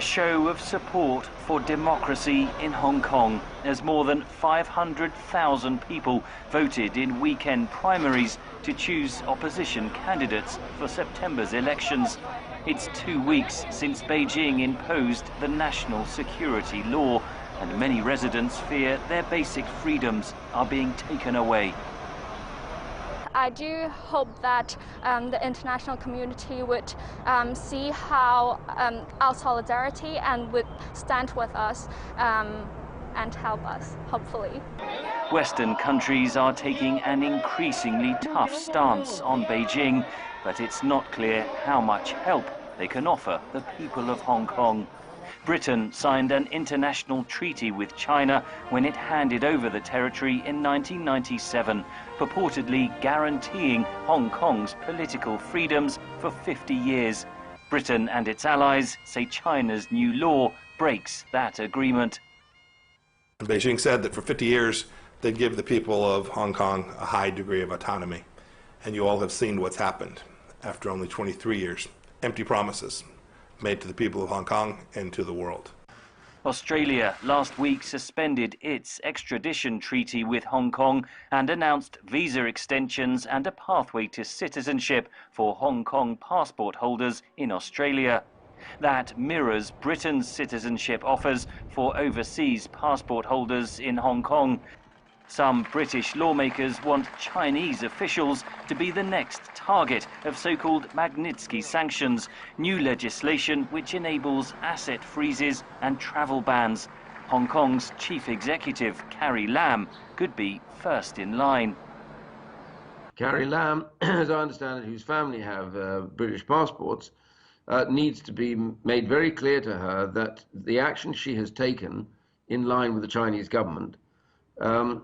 A show of support for democracy in Hong Kong as more than 500,000 people voted in weekend primaries to choose opposition candidates for September's elections. It's 2 weeks since Beijing imposed the national security law, and many residents fear their basic freedoms are being taken away. I do hope that the international community would see how our solidarity and would stand with us and help us, hopefully. Western countries are taking an increasingly tough stance on Beijing, but it's not clear how much help they can offer the people of Hong Kong. Britain signed an international treaty with China when it handed over the territory in 1997, purportedly guaranteeing Hong Kong's political freedoms for 50 years. Britain and its allies say China's new law breaks that agreement. Beijing said that for 50 years they'd give the people of Hong Kong a high degree of autonomy. And you all have seen what's happened after only 23 years. Empty promises made to the people of Hong Kong and to the world. Australia last week suspended its extradition treaty with Hong Kong and announced visa extensions and a pathway to citizenship for Hong Kong passport holders in Australia. That mirrors Britain's citizenship offers for overseas passport holders in Hong Kong. Some British lawmakers want Chinese officials to be the next target of so-called Magnitsky sanctions, new legislation which enables asset freezes and travel bans. Hong Kong's chief executive, Carrie Lam, could be first in line. Carrie Lam, as I understand it, whose family have British passports, needs to be made very clear to her that the action she has taken in line with the Chinese government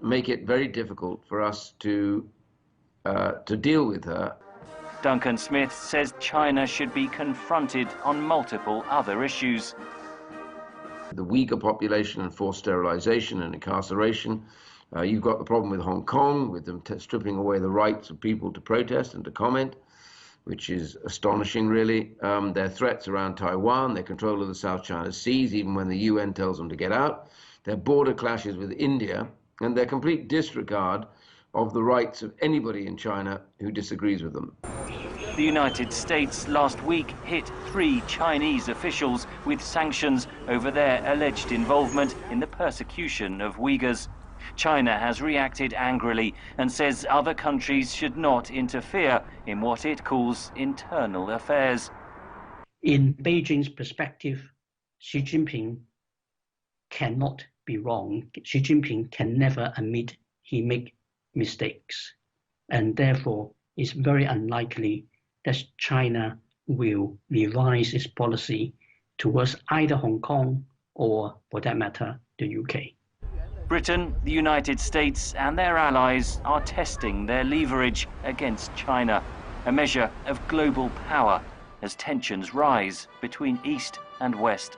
make it very difficult for us to deal with her. Duncan Smith says China should be confronted on multiple other issues. The Uyghur population and forced sterilization and incarceration. You've got the problem with Hong Kong, with them stripping away the rights of people to protest and to comment, which is astonishing, really. Their threats around Taiwan, their control of the South China Seas, even when the UN tells them to get out, their border clashes with India, and their complete disregard of the rights of anybody in China who disagrees with them. The United States last week hit 3 Chinese officials with sanctions over their alleged involvement in the persecution of Uyghurs. China has reacted angrily and says other countries should not interfere in what it calls internal affairs. In Beijing's perspective, Xi Jinping cannot be wrong. Xi Jinping can never admit he make mistakes, and therefore it's very unlikely that China will revise its policy towards either Hong Kong or, for that matter, the UK. Britain, the United States and their allies are testing their leverage against China, a measure of global power as tensions rise between East and West.